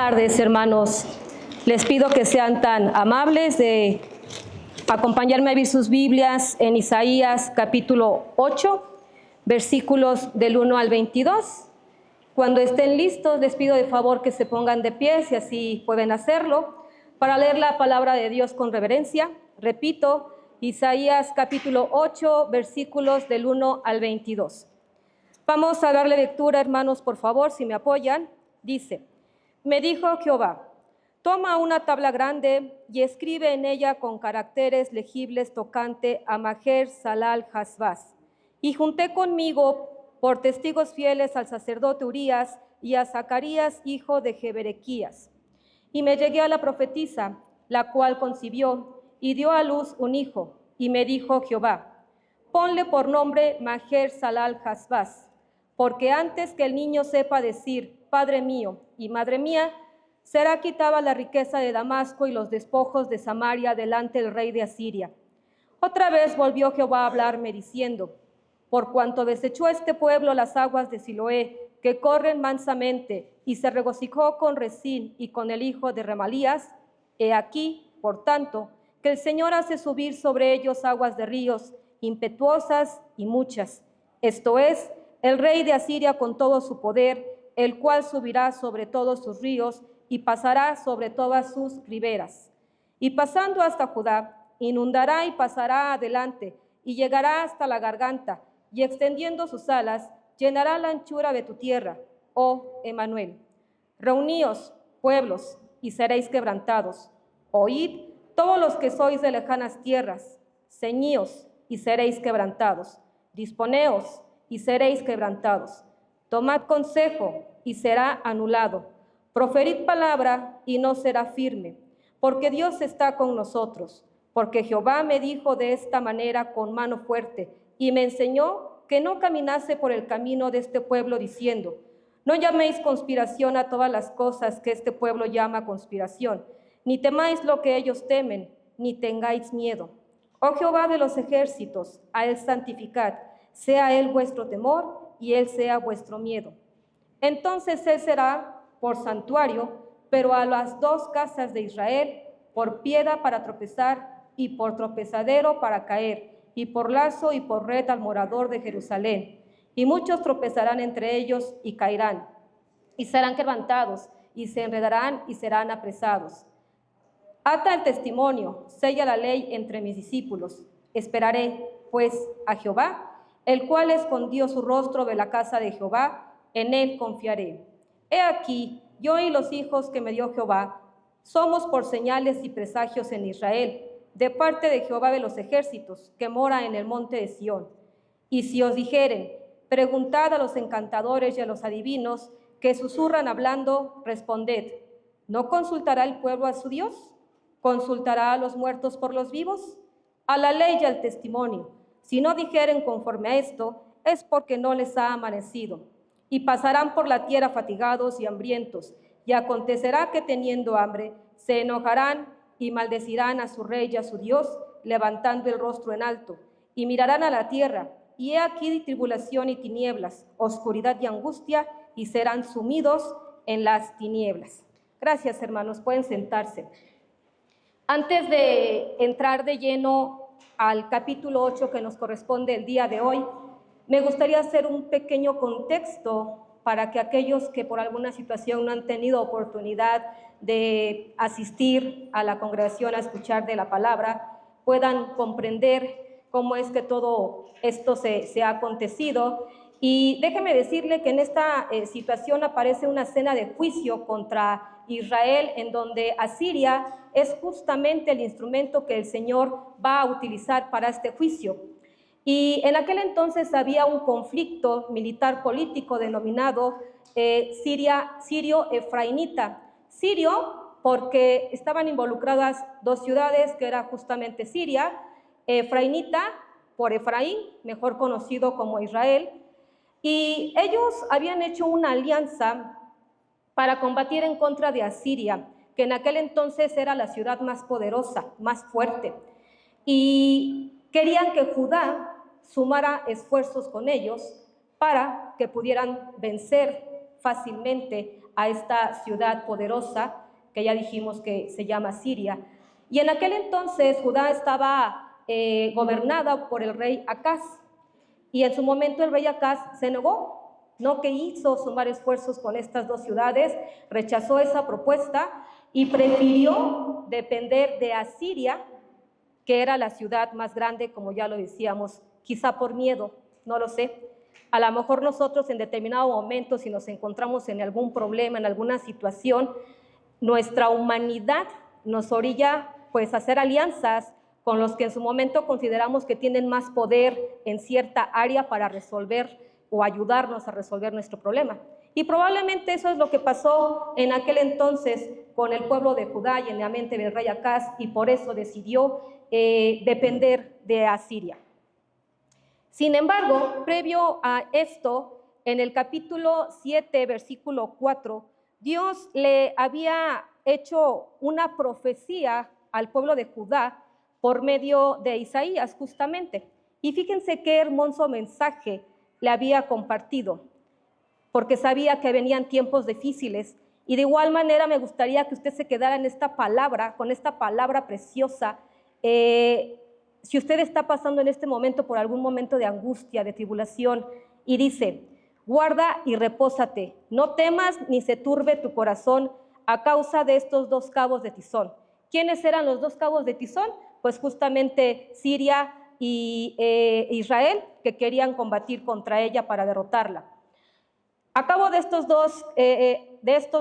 tardes, hermanos. Les pido que sean tan amables de acompañarme a abrir sus Biblias en Isaías capítulo 8, versículos del 1 al 22. Cuando estén listos, les pido de favor que se pongan de pie, si así pueden hacerlo, para leer la palabra de Dios con reverencia. Repito, Isaías capítulo 8, versículos del 1 al 22. Vamos a darle lectura, hermanos, por favor, si me apoyan. Dice: Me dijo Jehová, toma una tabla grande y escribe en ella con caracteres legibles tocante a Maher Salal Hasbaz. Y junté conmigo por testigos fieles al sacerdote Urías y a Zacarías, hijo de Jeberequías. Y me llegué a la profetisa, la cual concibió y dio a luz un hijo. Y me dijo Jehová, ponle por nombre Maher Salal Hasbaz, porque antes que el niño sepa decir, Padre mío y Madre mía, será quitada la riqueza de Damasco y los despojos de Samaria delante del rey de Asiria. Otra vez volvió Jehová a hablarme diciendo, por cuanto desechó este pueblo las aguas de Siloé, que corren mansamente, y se regocijó con Rezín y con el hijo de Remalías, he aquí, por tanto, que el Señor hace subir sobre ellos aguas de ríos, impetuosas y muchas. Esto es, el rey de Asiria con todo su poder, el cual subirá sobre todos sus ríos y pasará sobre todas sus riberas. Y pasando hasta Judá, inundará y pasará adelante, y llegará hasta la garganta, y extendiendo sus alas, llenará la anchura de tu tierra, oh Emmanuel. Reuníos, pueblos, y seréis quebrantados. Oíd, todos los que sois de lejanas tierras, ceñíos, y seréis quebrantados. Disponeos, y seréis quebrantados. Tomad consejo, y será anulado. Proferid palabra, y no será firme, porque Dios está con nosotros. Porque Jehová me dijo de esta manera con mano fuerte, y me enseñó que no caminase por el camino de este pueblo, diciendo, no llaméis conspiración a todas las cosas que este pueblo llama conspiración, ni temáis lo que ellos temen, ni tengáis miedo. Oh Jehová de los ejércitos, a él santificad, sea él vuestro temor, y él sea vuestro miedo. Entonces él será por santuario, pero a las dos casas de Israel, por piedra para tropezar, y por tropezadero para caer, y por lazo y por red al morador de Jerusalén. Y muchos tropezarán entre ellos y caerán, y serán quebrantados, y se enredarán y serán apresados. Ata el testimonio, sella la ley entre mis discípulos. Esperaré, pues, a Jehová, el cual escondió su rostro de la casa de Jehová, en él confiaré. He aquí, yo y los hijos que me dio Jehová, somos por señales y presagios en Israel, de parte de Jehová de los ejércitos, que mora en el monte de Sión. Y si os dijeren, preguntad a los encantadores y a los adivinos, que susurran hablando, responded, ¿no consultará el pueblo a su Dios? ¿Consultará a los muertos por los vivos? A la ley y al testimonio. Si no dijeren conforme a esto, es porque no les ha amanecido. Y pasarán por la tierra fatigados y hambrientos, y acontecerá que teniendo hambre, se enojarán y maldecirán a su rey y a su Dios, levantando el rostro en alto, y mirarán a la tierra, y he aquí tribulación y tinieblas, oscuridad y angustia, y serán sumidos en las tinieblas. Gracias, hermanos, pueden sentarse. Antes de entrar de lleno al capítulo 8 que nos corresponde el día de hoy, me gustaría hacer un pequeño contexto para que aquellos que por alguna situación no han tenido oportunidad de asistir a la congregación a escuchar de la palabra, puedan comprender cómo es que todo esto se ha acontecido. Y déjeme decirle que en esta situación aparece una escena de juicio contra Israel, en donde Asiria es justamente el instrumento que el Señor va a utilizar para este juicio. Y en aquel entonces había un conflicto militar político denominado Sirio-Efrainita. Sirio porque estaban involucradas dos ciudades, que era justamente Siria, Efrainita por Efraín, mejor conocido como Israel, y ellos habían hecho una alianza para combatir en contra de Asiria, que en aquel entonces era la ciudad más poderosa, más fuerte, y querían que Judá sumara esfuerzos con ellos para que pudieran vencer fácilmente a esta ciudad poderosa que ya dijimos que se llama Siria. Y en aquel entonces Judá estaba gobernada por el rey Acaz. Y en su momento el rey Acaz se negó, no quiso sumar esfuerzos con estas dos ciudades, rechazó esa propuesta y prefirió depender de Asiria, que era la ciudad más grande, como ya lo decíamos, quizá por miedo, no lo sé. A lo mejor nosotros en determinado momento, si nos encontramos en algún problema, en alguna situación, nuestra humanidad nos orilla pues a hacer alianzas con los que en su momento consideramos que tienen más poder en cierta área para resolver o ayudarnos a resolver nuestro problema. Y probablemente eso es lo que pasó en aquel entonces con el pueblo de Judá y en la mente del rey Acaz, y por eso decidió depender de Asiria. Sin embargo, previo a esto, en el capítulo 7, versículo 4, Dios le había hecho una profecía al pueblo de Judá por medio de Isaías, justamente. Y fíjense qué hermoso mensaje le había compartido, porque sabía que venían tiempos difíciles. Y de igual manera me gustaría que usted se quedara en esta palabra, con esta palabra preciosa. Si usted está pasando en este momento por algún momento de angustia, de tribulación, y dice: guarda y repósate, no temas ni se turbe tu corazón a causa de estos dos cabos de tizón. ¿Quiénes eran los dos cabos de tizón? Pues justamente Siria y Israel, que querían combatir contra ella para derrotarla. A cabo de estos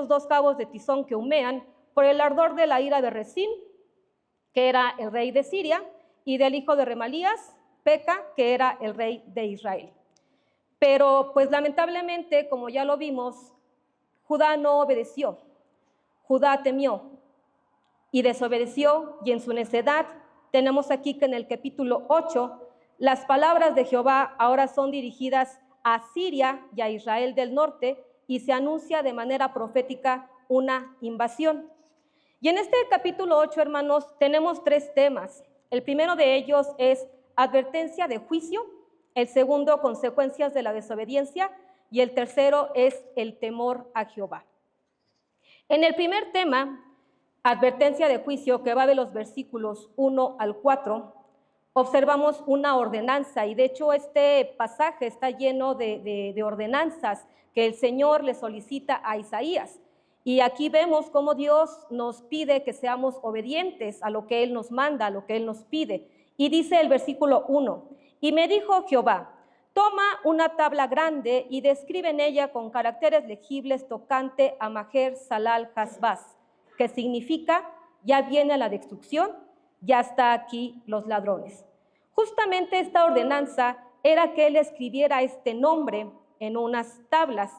dos cabos de tizón que humean, por el ardor de la ira de Rezín, que era el rey de Siria, y del hijo de Remalías, Peca, que era el rey de Israel. Pero pues lamentablemente, como ya lo vimos, Judá no obedeció, Judá temió y desobedeció, y en su necedad tenemos aquí que en el capítulo 8 las palabras de Jehová ahora son dirigidas a Siria y a Israel del norte, y se anuncia de manera profética una invasión. Y en este capítulo 8, hermanos, tenemos tres temas. El primero de ellos es advertencia de juicio, el segundo, consecuencias de la desobediencia, y el tercero es el temor a Jehová. En el primer tema, advertencia de juicio, que va de los versículos 1 al 4, observamos una ordenanza, y de hecho este pasaje está lleno de ordenanzas que el Señor le solicita a Isaías. Y aquí vemos cómo Dios nos pide que seamos obedientes a lo que Él nos manda, a lo que Él nos pide. Y dice el versículo 1, y me dijo Jehová: toma una tabla grande y describe en ella con caracteres legibles tocante a Majer Salal Hasbaz, que significa: ya viene la destrucción, ya está aquí los ladrones. Justamente esta ordenanza era que él escribiera este nombre en unas tablas,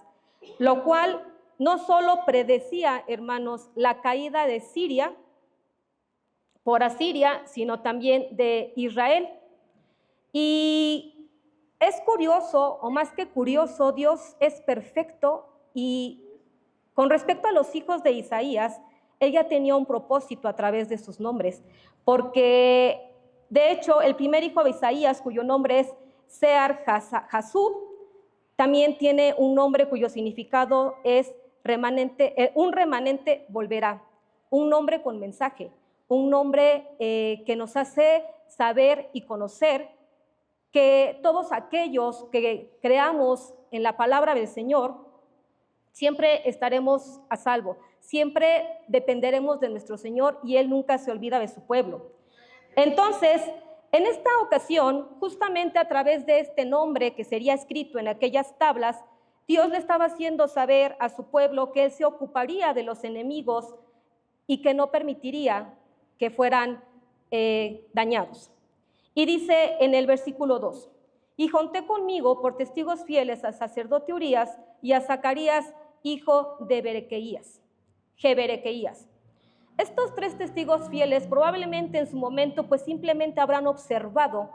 lo cual no solo predecía, hermanos, la caída de Siria por Asiria, sino también de Israel. Y es curioso, o más que curioso, Dios es perfecto, y con respecto a los hijos de Isaías, ella tenía un propósito a través de sus nombres, porque de hecho el primer hijo de Isaías, cuyo nombre es Sear Jasub, también tiene un nombre cuyo significado es remanente, un remanente volverá, un nombre con mensaje, un nombre que nos hace saber y conocer que todos aquellos que creamos en la palabra del Señor siempre estaremos a salvo, siempre dependeremos de nuestro Señor, y Él nunca se olvida de su pueblo. Entonces, en esta ocasión, justamente a través de este nombre que sería escrito en aquellas tablas, Dios le estaba haciendo saber a su pueblo que Él se ocuparía de los enemigos y que no permitiría que fueran dañados. Y dice en el versículo 2, y junté conmigo por testigos fieles al sacerdote Urías y a Zacarías, hijo de Jeberequeías. Estos tres testigos fieles probablemente en su momento pues simplemente habrán observado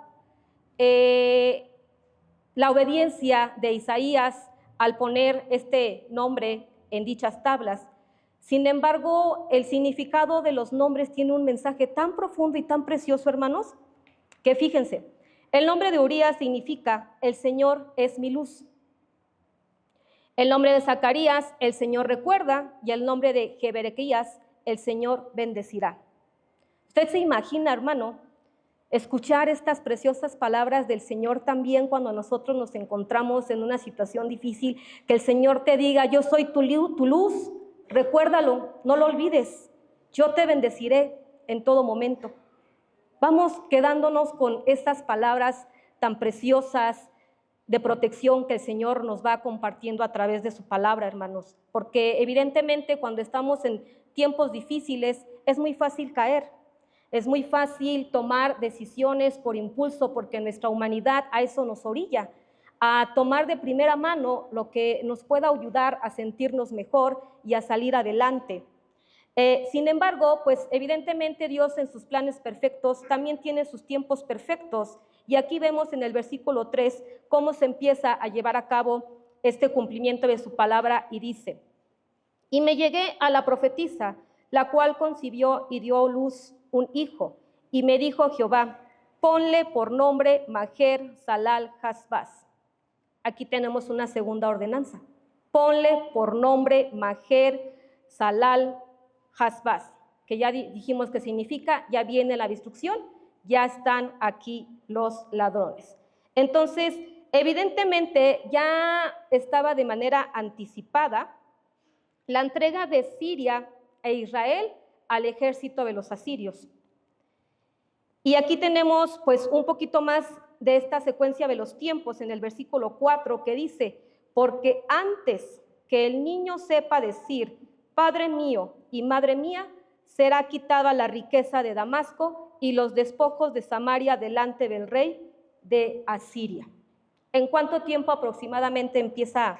la obediencia de Isaías al poner este nombre en dichas tablas. Sin embargo, el significado de los nombres tiene un mensaje tan profundo y tan precioso, hermanos, que fíjense, el nombre de Urías significa: el Señor es mi luz. El nombre de Zacarías, el Señor recuerda, y el nombre de Jeberequías, el Señor bendecirá. Usted se imagina, hermano, escuchar estas preciosas palabras del Señor también cuando nosotros nos encontramos en una situación difícil, que el Señor te diga, yo soy tu luz, recuérdalo, no lo olvides, yo te bendeciré en todo momento. Vamos quedándonos con estas palabras tan preciosas de protección que el Señor nos va compartiendo a través de su palabra, hermanos, porque evidentemente cuando estamos en tiempos difíciles es muy fácil caer. Es muy fácil tomar decisiones por impulso porque nuestra humanidad a eso nos orilla, a tomar de primera mano lo que nos pueda ayudar a sentirnos mejor y a salir adelante. Sin embargo, pues evidentemente Dios en sus planes perfectos también tiene sus tiempos perfectos, y aquí vemos en el versículo 3 cómo se empieza a llevar a cabo este cumplimiento de su palabra, y dice, y me llegué a la profetisa, la cual concibió y dio luz un hijo, y me dijo Jehová, ponle por nombre Maher Salal Hasbaz. Aquí tenemos una segunda ordenanza, ponle por nombre Maher Salal Hasbaz, que ya dijimos que significa, ya viene la destrucción, ya están aquí los ladrones. Entonces, evidentemente ya estaba de manera anticipada la entrega de Siria e Israel al ejército de los asirios. Y aquí tenemos pues un poquito más de esta secuencia de los tiempos en el versículo 4, que dice, porque antes que el niño sepa decir, Padre mío y Madre mía, será quitada la riqueza de Damasco y los despojos de Samaria delante del rey de Asiria. ¿En cuánto tiempo aproximadamente empieza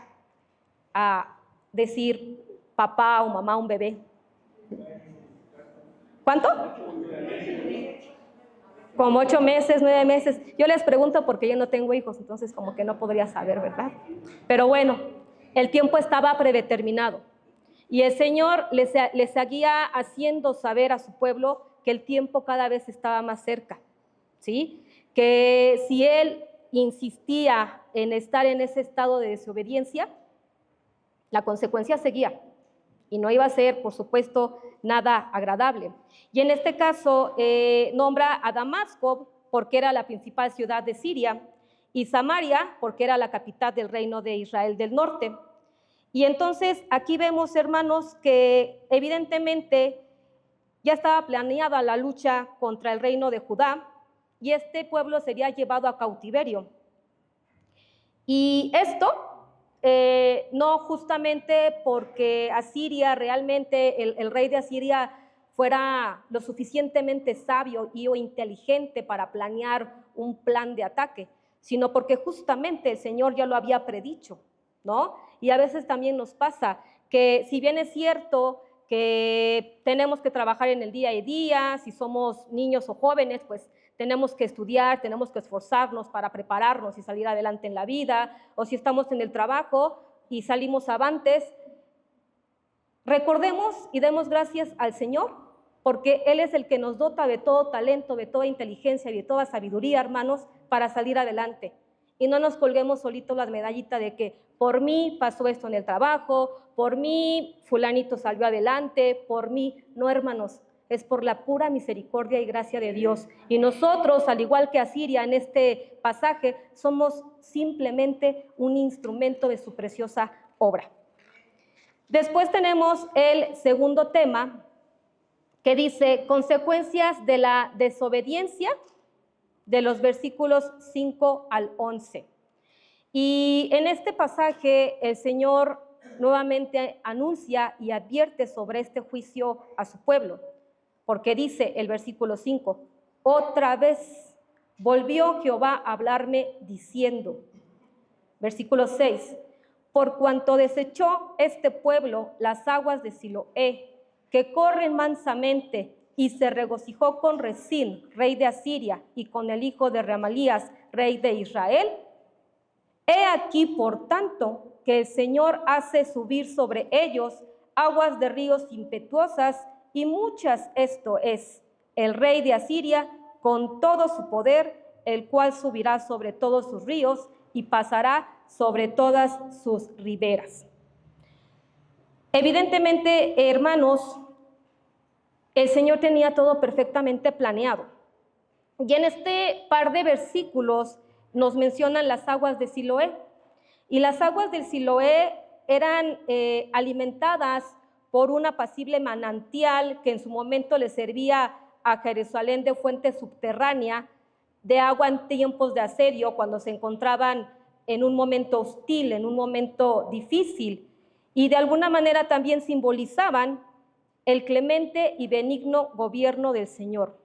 a decir papá o mamá a un bebé? ¿Cuánto? Como 8 meses, 9 meses. Yo les pregunto porque yo no tengo hijos, entonces como que no podría saber, ¿verdad? Pero bueno, el tiempo estaba predeterminado. Y el Señor les seguía haciendo saber a su pueblo que el tiempo cada vez estaba más cerca, ¿sí? Que si Él insistía en estar en ese estado de desobediencia, la consecuencia seguía. Y no iba a ser, por supuesto, nada agradable. Y en este caso nombra a Damasco porque era la principal ciudad de Siria, y Samaria porque era la capital del reino de Israel del norte. Y entonces aquí vemos, hermanos, que evidentemente ya estaba planeada la lucha contra el reino de Judá, y este pueblo sería llevado a cautiverio. Y esto no justamente porque Asiria realmente, el rey de Asiria fuera lo suficientemente sabio o inteligente para planear un plan de ataque, sino porque justamente el Señor ya lo había predicho, ¿no? Y a veces también nos pasa que si bien es cierto que tenemos que trabajar en el día a día, si somos niños o jóvenes, pues tenemos que estudiar, tenemos que esforzarnos para prepararnos y salir adelante en la vida, o si estamos en el trabajo y salimos avantes, recordemos y demos gracias al Señor, porque Él es el que nos dota de todo talento, de toda inteligencia y de toda sabiduría, hermanos, para salir adelante. Y no nos colguemos solitos las medallitas de que por mí pasó esto en el trabajo, por mí fulanito salió adelante, por mí. No, hermanos, es por la pura misericordia y gracia de Dios. Y nosotros, al igual que Asiria en este pasaje, somos simplemente un instrumento de su preciosa obra. Después tenemos el segundo tema, que dice consecuencias de la desobediencia, de los versículos 5 al 11. Y en este pasaje el Señor nuevamente anuncia y advierte sobre este juicio a su pueblo, porque dice el versículo 5, otra vez volvió Jehová a hablarme diciendo, versículo 6, por cuanto desechó este pueblo las aguas de Siloé, que corren mansamente, y se regocijó con Resín, rey de Asiria, y con el hijo de Remalías, rey de Israel. He aquí, por tanto, que el Señor hace subir sobre ellos aguas de ríos impetuosas y muchas, esto es, el rey de Asiria, con todo su poder, el cual subirá sobre todos sus ríos y pasará sobre todas sus riberas. Evidentemente, hermanos, el Señor tenía todo perfectamente planeado. Y en este par de versículos nos mencionan las aguas de Siloé. Y las aguas del Siloé eran alimentadas por un apacible manantial que en su momento le servía a Jerusalén de fuente subterránea de agua en tiempos de asedio, cuando se encontraban en un momento hostil, en un momento difícil, y de alguna manera también simbolizaban el clemente y benigno gobierno del Señor.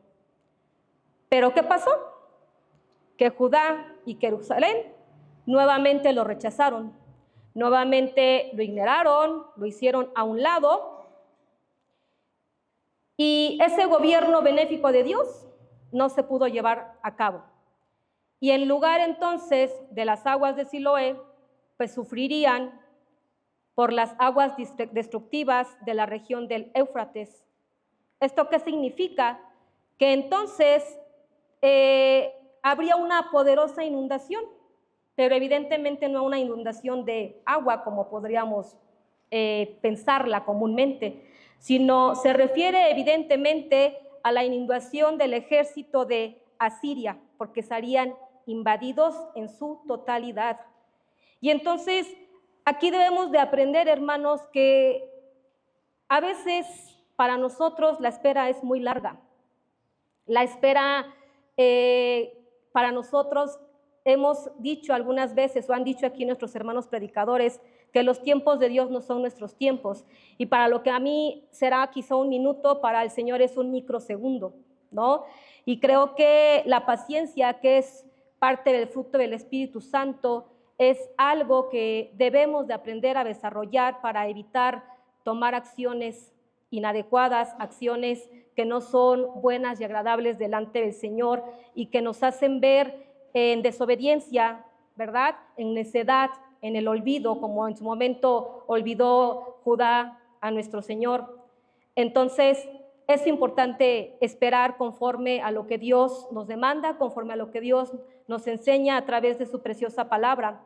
¿Pero qué pasó? Que Judá y Jerusalén nuevamente lo rechazaron, nuevamente lo ignoraron, lo hicieron a un lado, y ese gobierno benéfico de Dios no se pudo llevar a cabo. Y en lugar entonces de las aguas de Siloé, pues sufrirían por las aguas destructivas de la región del Éufrates. ¿Esto qué significa? Que entonces habría una poderosa inundación, pero evidentemente no una inundación de agua como podríamos pensarla comúnmente, sino se refiere evidentemente a la inundación del ejército de Asiria, porque serían invadidos en su totalidad. Y entonces aquí debemos de aprender, hermanos, que a veces para nosotros la espera es muy larga. La espera para nosotros, hemos dicho algunas veces, o han dicho aquí nuestros hermanos predicadores, que los tiempos de Dios no son nuestros tiempos. Y para lo que a mí será quizá un minuto, para el Señor es un microsegundo, ¿no? Y creo que la paciencia, que es parte del fruto del Espíritu Santo, es algo que debemos de aprender a desarrollar para evitar tomar acciones inadecuadas, acciones que no son buenas y agradables delante del Señor y que nos hacen ver en desobediencia, ¿verdad? En necedad, en el olvido, como en su momento olvidó Judá a nuestro Señor. Entonces, es importante esperar conforme a lo que Dios nos demanda, conforme a lo que Dios nos enseña a través de su preciosa palabra.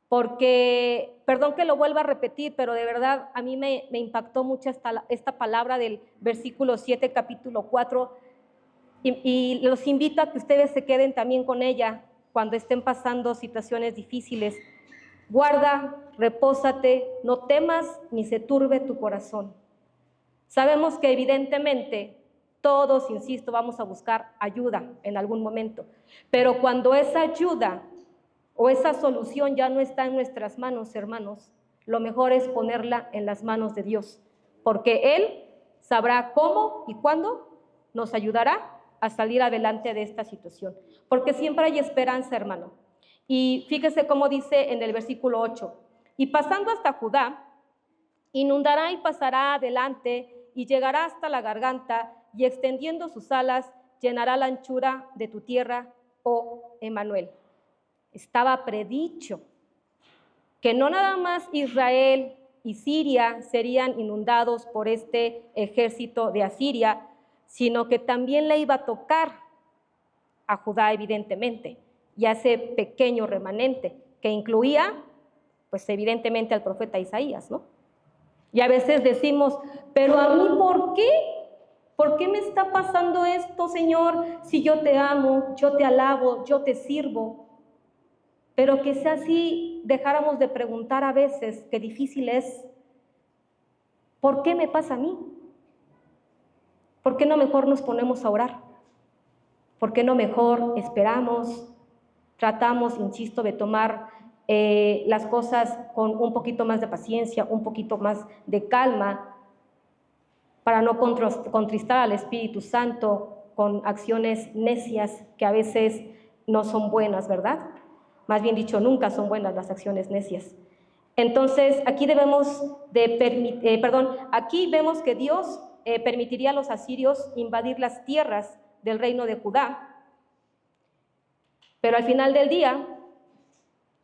Porque, perdón que lo vuelva a repetir, pero de verdad a mí me impactó mucho esta palabra del versículo 7, capítulo 4, y los invito a que ustedes se queden también con ella cuando estén pasando situaciones difíciles. Guarda, repósate, no temas ni se turbe tu corazón. Sabemos que evidentemente todos, insisto, vamos a buscar ayuda en algún momento, pero cuando esa ayuda o esa solución ya no está en nuestras manos, hermanos, lo mejor es ponerla en las manos de Dios, porque Él sabrá cómo y cuándo nos ayudará a salir adelante de esta situación, porque siempre hay esperanza, hermano. Y fíjese cómo dice en el versículo 8, y pasando hasta Judá, inundará y pasará adelante y llegará hasta la garganta, y extendiendo sus alas llenará la anchura de tu tierra, oh Emmanuel. Estaba predicho que no nada más Israel y Siria serían inundados por este ejército de Asiria, sino que también le iba a tocar a Judá, evidentemente, y a ese pequeño remanente que incluía, pues evidentemente al profeta Isaías, ¿no? Y a veces decimos, pero a mí, ¿por qué? ¿Por qué me está pasando esto, Señor? Si yo te amo, yo te alabo, yo te sirvo. Pero que sea así, dejáramos de preguntar a veces, qué difícil es, ¿por qué me pasa a mí? ¿Por qué no mejor nos ponemos a orar? ¿Por qué no mejor esperamos, tratamos, insisto, de tomar las cosas con un poquito más de paciencia, un poquito más de calma, para no contristar al Espíritu Santo con acciones necias que a veces no son buenas, ¿verdad? Más bien dicho, nunca son buenas las acciones necias. Entonces, aquí aquí vemos que Dios permitiría a los asirios invadir las tierras del reino de Judá. Pero al final del día,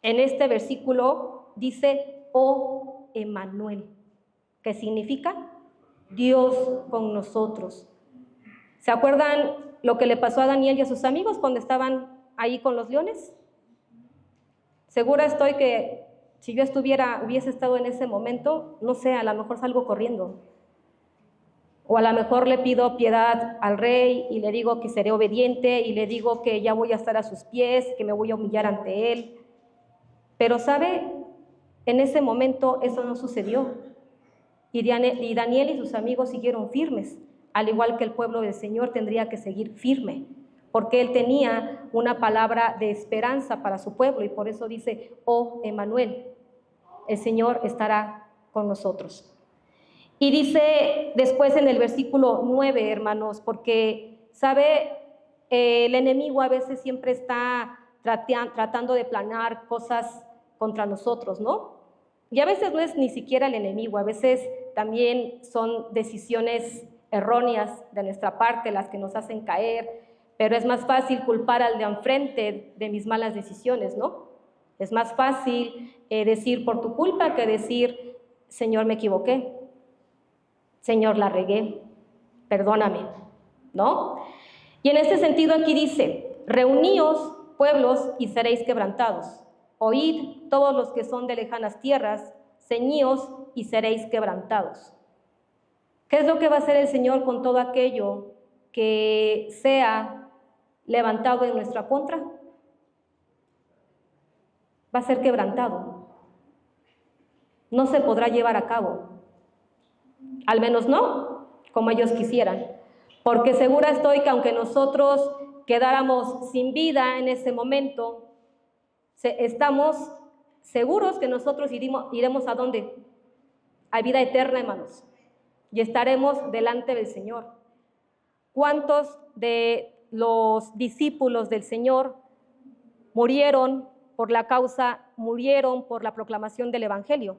en este versículo dice, oh Emmanuel, que significa Dios con nosotros. ¿Se acuerdan lo que le pasó a Daniel y a sus amigos cuando estaban ahí con los leones? Segura estoy que si yo hubiese estado en ese momento, no sé, a lo mejor salgo corriendo. O a lo mejor le pido piedad al rey y le digo que seré obediente y le digo que ya voy a estar a sus pies, que me voy a humillar ante él. Pero, ¿sabe? En ese momento eso no sucedió. Y Daniel y sus amigos siguieron firmes, al igual que el pueblo del Señor tendría que seguir firme, porque él tenía una palabra de esperanza para su pueblo, y por eso dice, oh Emmanuel, el Señor estará con nosotros. Y dice después en el versículo 9, hermanos, porque, ¿sabe? El enemigo a veces siempre está tratando de planear cosas contra nosotros, ¿no? Y a veces no es ni siquiera el enemigo, a veces también son decisiones erróneas de nuestra parte las que nos hacen caer, pero es más fácil culpar al de enfrente de mis malas decisiones, ¿no? Es más fácil decir por tu culpa que decir, Señor, me equivoqué, Señor, la regué, perdóname, ¿no? Y en este sentido aquí dice, reuníos, pueblos, y seréis quebrantados. Oíd todos los que son de lejanas tierras, ceñíos y seréis quebrantados. ¿Qué es lo que va a hacer el Señor con todo aquello que sea levantado en nuestra contra? Va a ser quebrantado. No se podrá llevar a cabo. Al menos no como ellos quisieran. Porque segura estoy que aunque nosotros quedáramos sin vida en ese momento, estamos seguros que nosotros iremos ¿a dónde? A vida eterna, hermanos, y estaremos delante del Señor. ¿Cuántos de los discípulos del Señor murieron por la causa, murieron por la proclamación del Evangelio?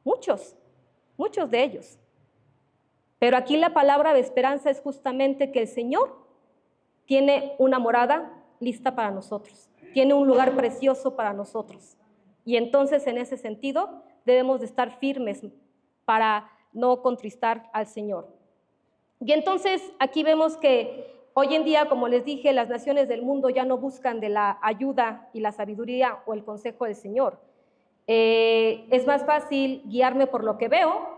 Muchos de ellos. Pero aquí la palabra de esperanza es justamente que el Señor tiene una morada lista para nosotros, tiene un lugar precioso para nosotros. Y entonces, en ese sentido, debemos de estar firmes para no contristar al Señor. Y entonces, aquí vemos que hoy en día, como les dije, las naciones del mundo ya no buscan de la ayuda y la sabiduría o el consejo del Señor. Es más fácil guiarme por lo que veo,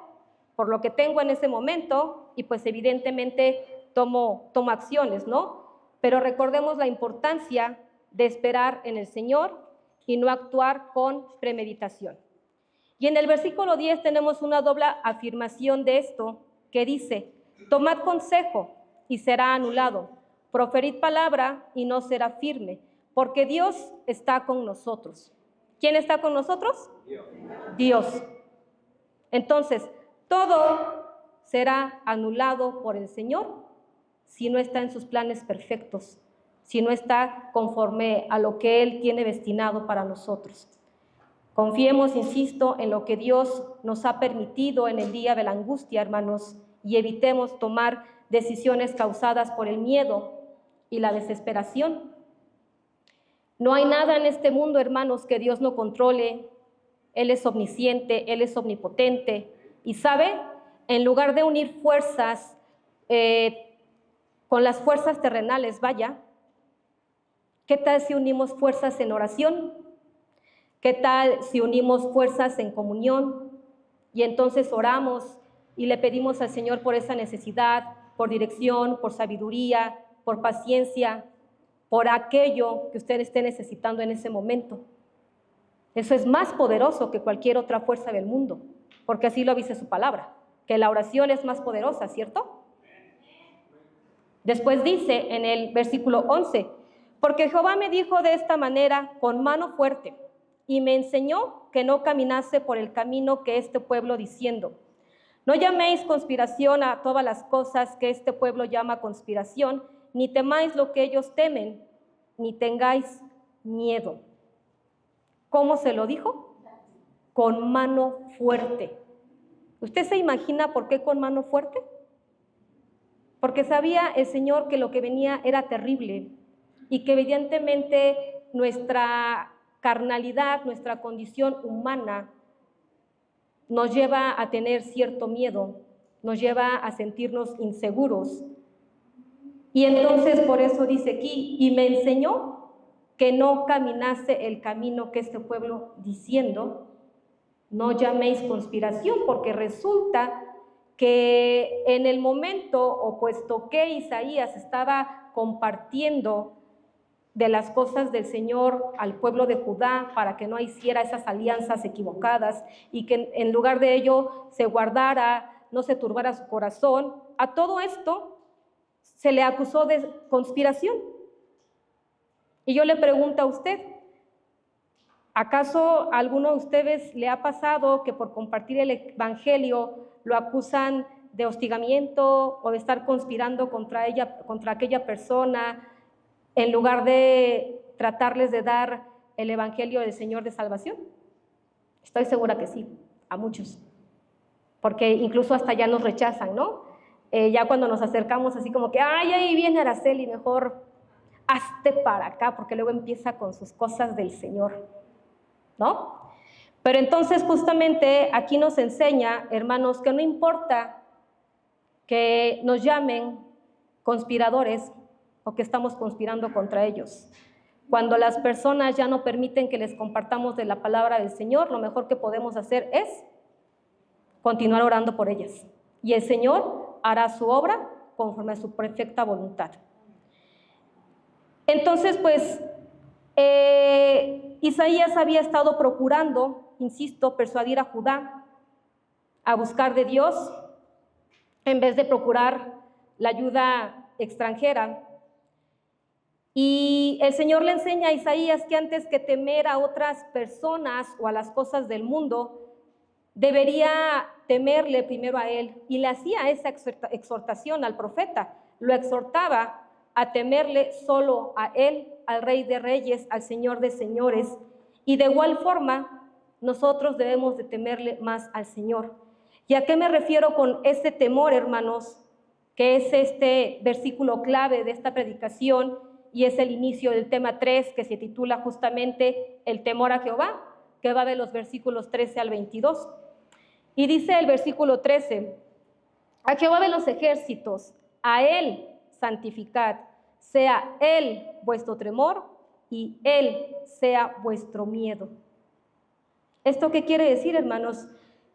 por lo que tengo en ese momento, y pues evidentemente tomo acciones, ¿no? Pero recordemos la importancia de esperar en el Señor y no actuar con premeditación. Y en el versículo 10 tenemos una doble afirmación de esto, que dice, tomad consejo y será anulado, proferid palabra y no será firme, porque Dios está con nosotros. ¿Quién está con nosotros? Dios. Entonces, todo será anulado por el Señor si no está en sus planes perfectos, si no está conforme a lo que Él tiene destinado para nosotros. Confiemos, insisto, en lo que Dios nos ha permitido en el día de la angustia, hermanos, y evitemos tomar decisiones causadas por el miedo y la desesperación. No hay nada en este mundo, hermanos, que Dios no controle. Él es omnisciente, Él es omnipotente. Y ¿sabe? En lugar de unir fuerzas con las fuerzas terrenales, vaya, ¿qué tal si unimos fuerzas en oración? ¿Qué tal si unimos fuerzas en comunión? Y entonces oramos y le pedimos al Señor por esa necesidad, por dirección, por sabiduría, por paciencia, por aquello que usted esté necesitando en ese momento. Eso es más poderoso que cualquier otra fuerza del mundo, porque así lo dice su palabra, que la oración es más poderosa, ¿cierto? Después dice en el versículo 11, porque Jehová me dijo de esta manera, con mano fuerte, y me enseñó que no caminase por el camino que este pueblo diciendo, no llaméis conspiración a todas las cosas que este pueblo llama conspiración, ni temáis lo que ellos temen, ni tengáis miedo. ¿Cómo se lo dijo? Con mano fuerte. ¿Usted se imagina por qué con mano fuerte? Porque sabía el Señor que lo que venía era terrible y que evidentemente nuestra carnalidad, nuestra condición humana nos lleva a tener cierto miedo, nos lleva a sentirnos inseguros. Y entonces por eso dice aquí, y me enseñó que no caminase el camino que este pueblo, diciendo, no llaméis conspiración, porque resulta que en el momento, o puesto que Isaías estaba compartiendo de las cosas del Señor al pueblo de Judá para que no hiciera esas alianzas equivocadas y que en lugar de ello se guardara, no se turbara su corazón, a todo esto se le acusó de conspiración. Y yo le pregunto a usted, ¿acaso a alguno de ustedes le ha pasado que por compartir el evangelio lo acusan de hostigamiento o de estar conspirando contra aquella persona, en lugar de tratarles de dar el evangelio del Señor de salvación? Estoy segura que sí, a muchos, porque incluso hasta ya nos rechazan, ¿no? Ya cuando nos acercamos así como que, ay, ahí viene Araceli, mejor hazte para acá, porque luego empieza con sus cosas del Señor, ¿no? Pero entonces justamente aquí nos enseña, hermanos, que no importa que nos llamen conspiradores o que estamos conspirando contra ellos. Cuando las personas ya no permiten que les compartamos de la palabra del Señor, lo mejor que podemos hacer es continuar orando por ellas. Y el Señor hará su obra conforme a su perfecta voluntad. Entonces, pues, Isaías había estado procurando, insisto, persuadir a Judá a buscar de Dios en vez de procurar la ayuda extranjera. Y el Señor le enseña a Isaías que antes que temer a otras personas o a las cosas del mundo, debería temerle primero a Él. Y le hacía esa exhortación al profeta, lo exhortaba a temerle solo a Él, al Rey de Reyes, al Señor de Señores. Y de igual forma, nosotros debemos de temerle más al Señor. ¿Y a qué me refiero con ese temor, hermanos? Que es este versículo clave de esta predicación y es el inicio del tema 3, que se titula justamente el temor a Jehová, que va de los versículos 13 al 22. Y dice el versículo 13, a Jehová de los ejércitos, a Él santificad, sea Él vuestro temor y Él sea vuestro miedo. ¿Esto qué quiere decir, hermanos?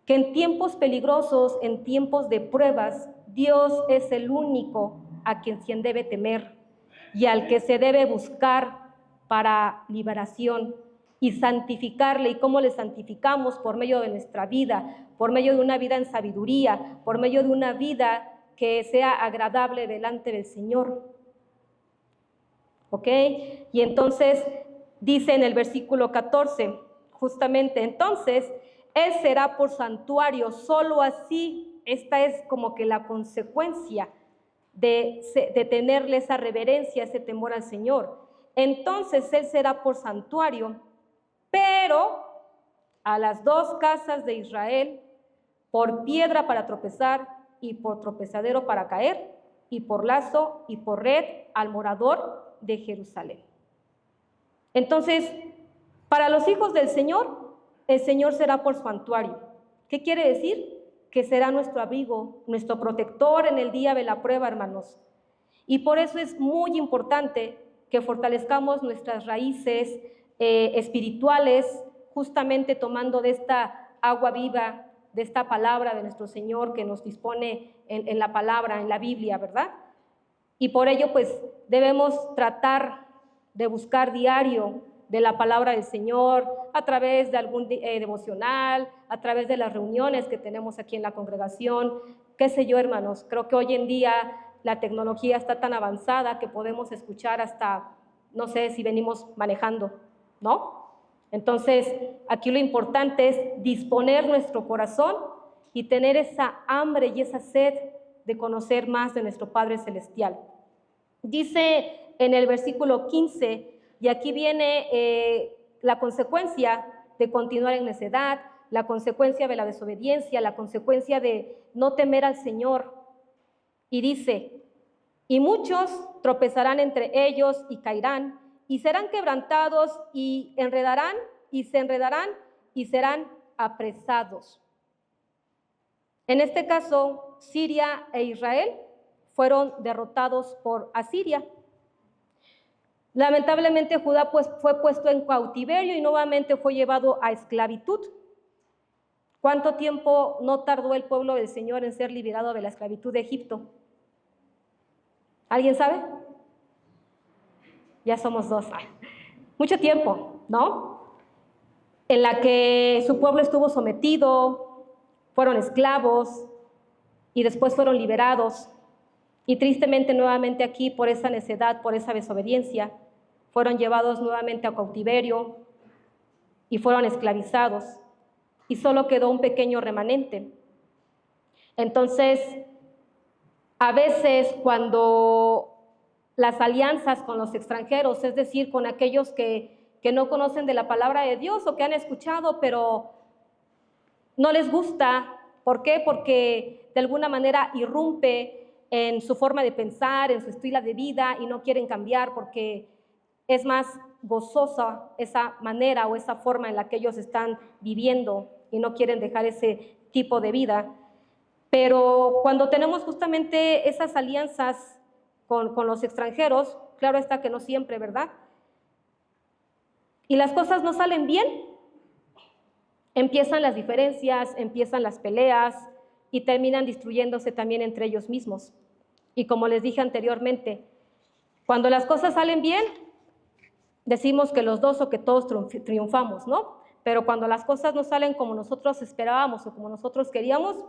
Que en tiempos peligrosos, en tiempos de pruebas, Dios es el único a quien debe temer y al que se debe buscar para liberación y santificarle. ¿Y cómo le santificamos? Por medio de nuestra vida, por medio de una vida en sabiduría, por medio de una vida que sea agradable delante del Señor. ¿Ok? Y entonces dice en el versículo 14, justamente, entonces, Él será por santuario, solo así, esta es como que la consecuencia de tenerle esa reverencia, ese temor al Señor. Entonces Él será por santuario, pero a las dos casas de Israel, por piedra para tropezar y por tropezadero para caer, y por lazo y por red al morador de Jerusalén. Entonces, para los hijos del Señor, el Señor será por santuario. ¿Qué quiere decir? Que será nuestro abrigo, nuestro protector en el día de la prueba, hermanos. Y por eso es muy importante que fortalezcamos nuestras raíces espirituales, justamente tomando de esta agua viva, de esta palabra de nuestro Señor que nos dispone en la palabra, en la Biblia, ¿verdad? Y por ello, pues, debemos tratar de buscar diario de la palabra del Señor, a través de algún devocional, a través de las reuniones que tenemos aquí en la congregación, qué sé yo, hermanos. Creo que hoy en día la tecnología está tan avanzada que podemos escuchar hasta, no sé, si venimos manejando, ¿no? Entonces, aquí lo importante es disponer nuestro corazón y tener esa hambre y esa sed de conocer más de nuestro Padre Celestial. Dice en el versículo 15, y aquí viene la consecuencia de continuar en necedad, la consecuencia de la desobediencia, la consecuencia de no temer al Señor. Y dice, y muchos tropezarán entre ellos y caerán, y serán quebrantados y enredarán, y se enredarán y serán apresados. En este caso, Siria e Israel fueron derrotados por Asiria. Lamentablemente Judá pues, fue puesto en cautiverio y nuevamente fue llevado a esclavitud. ¿Cuánto tiempo no tardó el pueblo del Señor en ser liberado de la esclavitud de Egipto? ¿Alguien sabe? Ya somos dos. Mucho tiempo, ¿no? En la que su pueblo estuvo sometido, fueron esclavos y después fueron liberados. Y tristemente nuevamente aquí, por esa necedad, por esa desobediencia, fueron llevados nuevamente a cautiverio y fueron esclavizados. Y solo quedó un pequeño remanente. Entonces, a veces cuando las alianzas con los extranjeros, es decir, con aquellos que no conocen de la palabra de Dios o que han escuchado, pero no les gusta. ¿Por qué? Porque de alguna manera irrumpe en su forma de pensar, en su estilo de vida y no quieren cambiar porque es más gozosa esa manera o esa forma en la que ellos están viviendo y no quieren dejar ese tipo de vida. Pero cuando tenemos justamente esas alianzas con los extranjeros, claro está que no siempre, ¿verdad? Y las cosas no salen bien, empiezan las diferencias, empiezan las peleas y terminan destruyéndose también entre ellos mismos. Y como les dije anteriormente, cuando las cosas salen bien, decimos que los dos o que todos triunfamos, ¿no? Pero cuando las cosas no salen como nosotros esperábamos o como nosotros queríamos,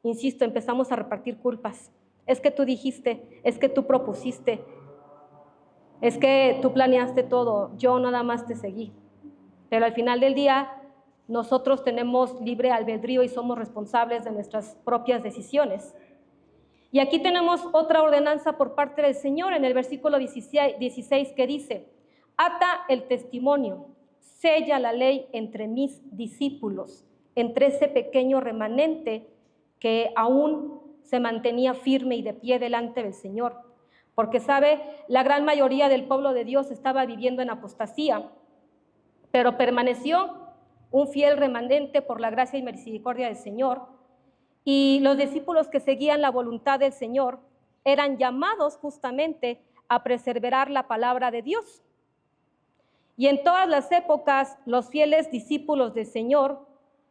insisto, empezamos a repartir culpas. Es que tú dijiste, es que tú propusiste, es que tú planeaste todo, yo nada más te seguí. Pero al final del día, nosotros tenemos libre albedrío y somos responsables de nuestras propias decisiones. Y aquí tenemos otra ordenanza por parte del Señor en el versículo 16 que dice: ata el testimonio, sella la ley entre mis discípulos, entre ese pequeño remanente que aún se mantenía firme y de pie delante del Señor. Porque sabe, la gran mayoría del pueblo de Dios estaba viviendo en apostasía, pero permaneció un fiel remanente por la gracia y misericordia del Señor. Y los discípulos que seguían la voluntad del Señor eran llamados justamente a perseverar la palabra de Dios. Y en todas las épocas, los fieles discípulos del Señor,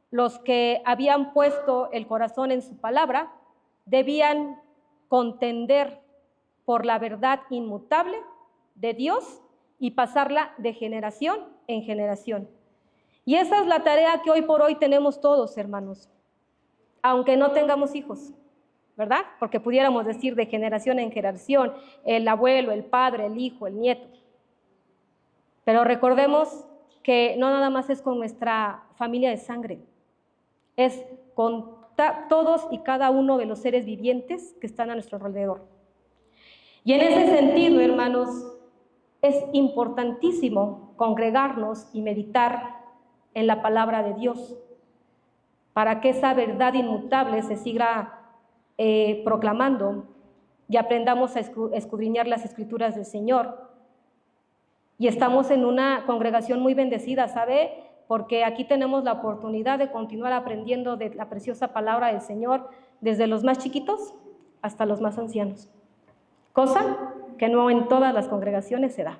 los que habían puesto el corazón en su palabra, debían contender por la verdad inmutable de Dios y pasarla de generación en generación. Y esa es la tarea que hoy por hoy tenemos todos, hermanos, aunque no tengamos hijos, ¿verdad? Porque pudiéramos decir de generación en generación, el abuelo, el padre, el hijo, el nieto. Pero recordemos que no nada más es con nuestra familia de sangre, es con todos y cada uno de los seres vivientes que están a nuestro alrededor. Y en ese sentido, hermanos, es importantísimo congregarnos y meditar en la palabra de Dios para que esa verdad inmutable se siga proclamando y aprendamos a escudriñar las escrituras del Señor. Y estamos en una congregación muy bendecida, ¿sabe? Porque aquí tenemos la oportunidad de continuar aprendiendo de la preciosa palabra del Señor desde los más chiquitos hasta los más ancianos. Cosa que no en todas las congregaciones se da.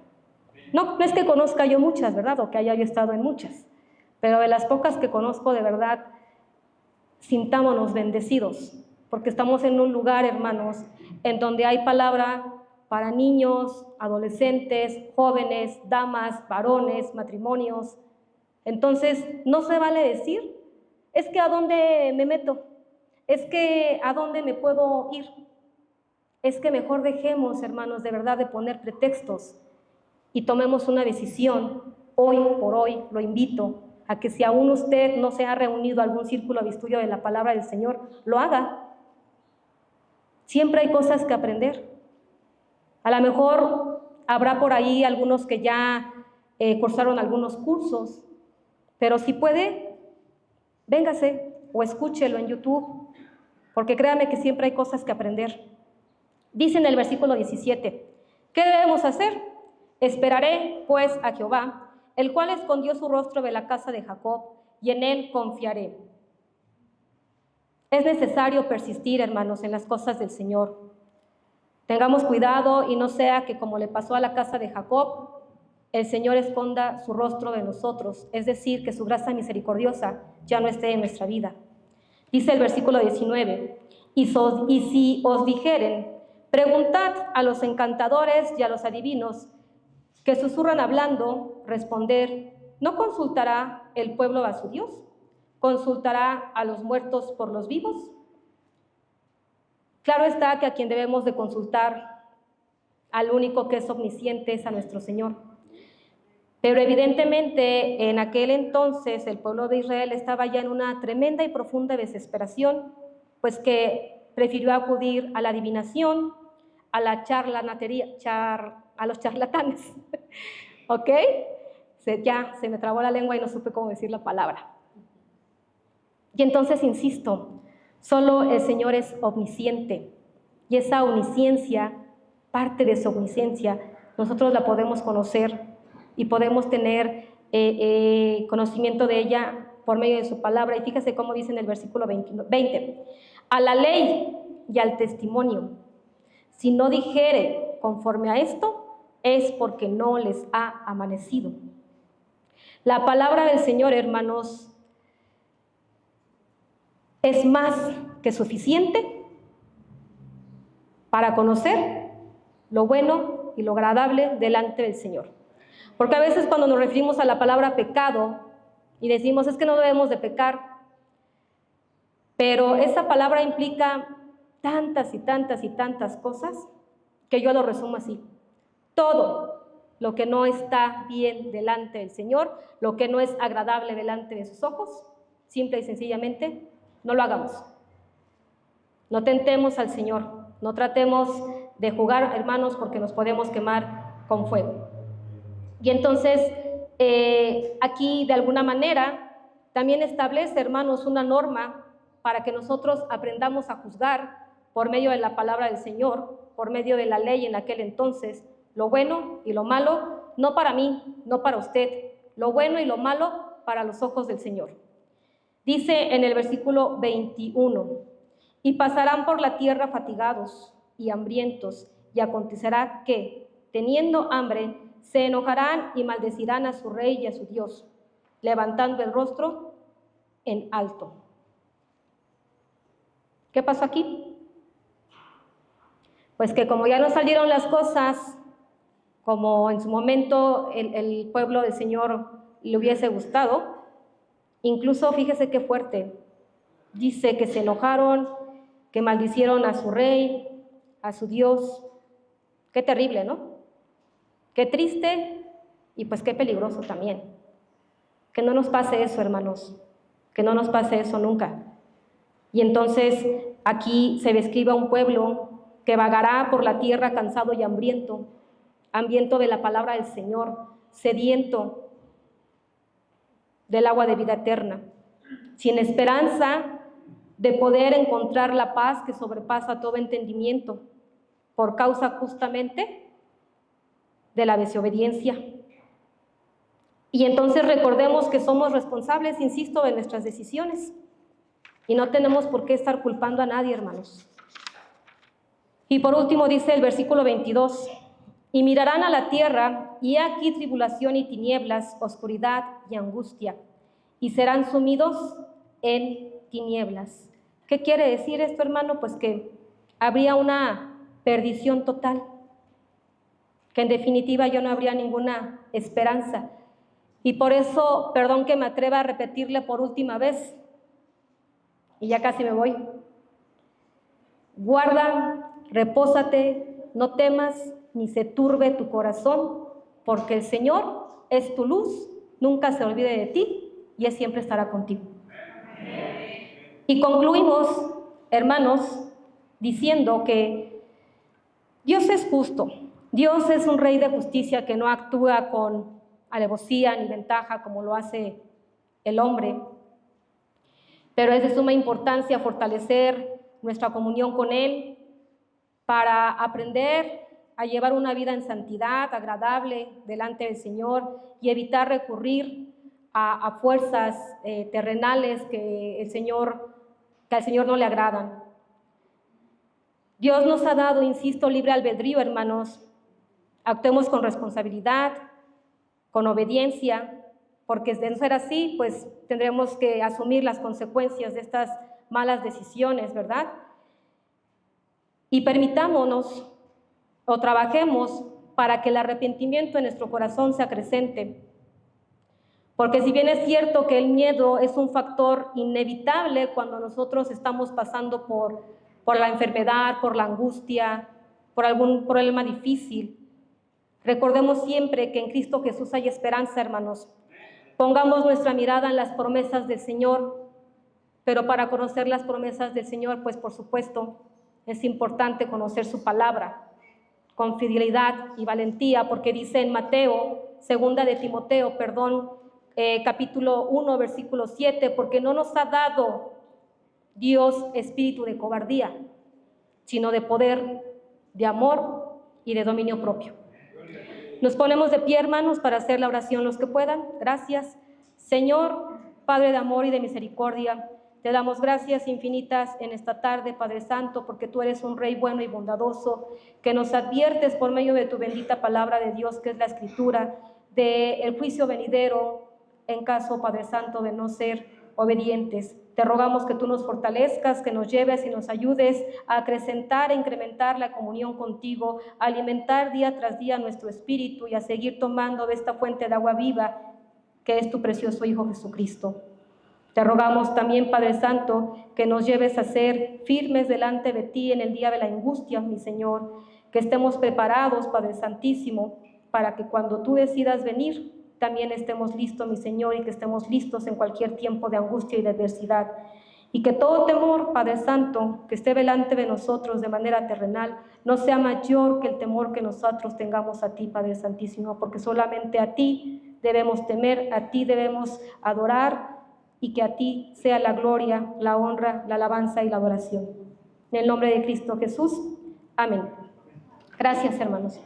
No es que conozca yo muchas, ¿verdad? O que haya yo estado en muchas. Pero de las pocas que conozco, de verdad, sintámonos bendecidos, porque estamos en un lugar, hermanos, en donde hay palabra para niños, adolescentes, jóvenes, damas, varones, matrimonios. Entonces, no se vale decir, es que ¿a dónde me meto? Es que ¿a dónde me puedo ir? Es que mejor dejemos, hermanos, de verdad de poner pretextos y tomemos una decisión. Hoy por hoy lo invito a que si aún usted no se ha reunido a algún círculo de estudio de la palabra del Señor, lo haga. Siempre hay cosas que aprender. A lo mejor habrá por ahí algunos que ya cursaron algunos cursos, pero si puede, véngase o escúchelo en YouTube, porque créame que siempre hay cosas que aprender. Dice en el versículo 17, ¿qué debemos hacer? Esperaré pues a Jehová, el cual escondió su rostro de la casa de Jacob, y en él confiaré. Es necesario persistir, hermanos, en las cosas del Señor. Tengamos cuidado y no sea que, como le pasó a la casa de Jacob, el Señor esconda su rostro de nosotros, es decir, que su gracia misericordiosa ya no esté en nuestra vida. Dice el versículo 19, y si os dijeren, preguntad a los encantadores y a los adivinos que susurran hablando, responder, ¿no consultará el pueblo a su Dios? ¿Consultará a los muertos por los vivos? Claro está que a quien debemos de consultar, al único que es omnisciente, es a nuestro Señor. Pero evidentemente en aquel entonces el pueblo de Israel estaba ya en una tremenda y profunda desesperación, pues que prefirió acudir a la adivinación, a la charlatanería, a los charlatanes, ¿ok? Ya se me trabó la lengua y no supe cómo decir la palabra. Y entonces, insisto, solo el Señor es omnisciente, y esa omnisciencia, parte de su omnisciencia, nosotros la podemos conocer y podemos tener conocimiento de ella por medio de su palabra. Y fíjese cómo dice en el versículo 20, a la ley y al testimonio, si no dijere conforme a esto, es porque no les ha amanecido. La palabra del Señor, hermanos, es más que suficiente para conocer lo bueno y lo agradable delante del Señor. Porque a veces cuando nos referimos a la palabra pecado y decimos, es que no debemos de pecar, pero esa palabra implica tantas y tantas y tantas cosas que yo lo resumo así. Todo lo que no está bien delante del Señor, lo que no es agradable delante de sus ojos, simple y sencillamente, no lo hagamos. No tentemos al Señor, no tratemos de jugar, hermanos, porque nos podemos quemar con fuego. Y entonces, aquí de alguna manera también establece, hermanos, una norma para que nosotros aprendamos a juzgar por medio de la palabra del Señor, por medio de la ley en aquel entonces, lo bueno y lo malo, no para mí, no para usted, lo bueno y lo malo para los ojos del Señor. Dice en el versículo 21, y pasarán por la tierra fatigados y hambrientos, y acontecerá que, teniendo hambre, se enojarán y maldecirán a su rey y a su Dios, levantando el rostro en alto. ¿Qué pasó aquí? Pues que como ya no salieron las cosas como en su momento el pueblo del Señor le hubiese gustado, incluso fíjese qué fuerte, dice que se enojaron, que maldicieron a su rey, a su Dios. Qué terrible, ¿no? Qué triste y pues qué peligroso también. Que no nos pase eso, hermanos, que no nos pase eso nunca. Y entonces aquí se describe a un pueblo que vagará por la tierra cansado y hambriento de la palabra del Señor, sediento del agua de vida eterna, sin esperanza de poder encontrar la paz que sobrepasa todo entendimiento, por causa justamente de la desobediencia. Y entonces recordemos que somos responsables, insisto, de nuestras decisiones, y no tenemos por qué estar culpando a nadie, hermanos. Y por último dice el versículo 22, y mirarán a la tierra, y he aquí tribulación y tinieblas, oscuridad y angustia, y serán sumidos en tinieblas. ¿Qué quiere decir esto, hermano? Pues que habría una perdición total, que en definitiva ya no habría ninguna esperanza. Y por eso, perdón que me atreva a repetirle por última vez, y ya casi me voy, guarda, repósate, no temas, ni se turbe tu corazón, porque el Señor es tu luz, nunca se olvide de ti, y Él siempre estará contigo. Y concluimos, hermanos, diciendo que Dios es justo, Dios es un rey de justicia que no actúa con alevosía ni ventaja como lo hace el hombre, pero es de suma importancia fortalecer nuestra comunión con Él para aprender a llevar una vida en santidad, agradable delante del Señor y evitar recurrir a fuerzas terrenales que al Señor no le agradan. Dios nos ha dado, insisto, libre albedrío, hermanos. Actuemos con responsabilidad, con obediencia, porque de no ser así, pues tendremos que asumir las consecuencias de estas malas decisiones, ¿verdad? Y permitámonos o trabajemos para que el arrepentimiento en nuestro corazón se acrecente. Porque si bien es cierto que el miedo es un factor inevitable cuando nosotros estamos pasando por la enfermedad, por la angustia, por algún problema difícil, recordemos siempre que en Cristo Jesús hay esperanza, hermanos. Pongamos nuestra mirada en las promesas del Señor, pero para conocer las promesas del Señor, pues por supuesto, es importante conocer su palabra con fidelidad y valentía, porque dice en Timoteo, capítulo 1, versículo 7, porque no nos ha dado Dios espíritu de cobardía, sino de poder, de amor y de dominio propio. Nos ponemos de pie, hermanos, para hacer la oración los que puedan. Gracias. Señor, Padre de amor y de misericordia, te damos gracias infinitas en esta tarde, Padre Santo, porque tú eres un Rey bueno y bondadoso, que nos adviertes por medio de tu bendita palabra de Dios, que es la Escritura, del juicio venidero, en caso, Padre Santo, de no ser obedientes. Te rogamos que tú nos fortalezcas, que nos lleves y nos ayudes a acrecentar e incrementar la comunión contigo, a alimentar día tras día nuestro espíritu y a seguir tomando de esta fuente de agua viva, que es tu precioso Hijo Jesucristo. Te rogamos también, Padre Santo, que nos lleves a ser firmes delante de ti en el día de la angustia, mi Señor, que estemos preparados, Padre Santísimo, para que cuando tú decidas venir, también estemos listos, mi Señor, y que estemos listos en cualquier tiempo de angustia y de adversidad. Y que todo temor, Padre Santo, que esté delante de nosotros de manera terrenal, no sea mayor que el temor que nosotros tengamos a ti, Padre Santísimo, porque solamente a ti debemos temer, a ti debemos adorar, y que a ti sea la gloria, la honra, la alabanza y la adoración. En el nombre de Cristo Jesús. Amén. Gracias, hermanos.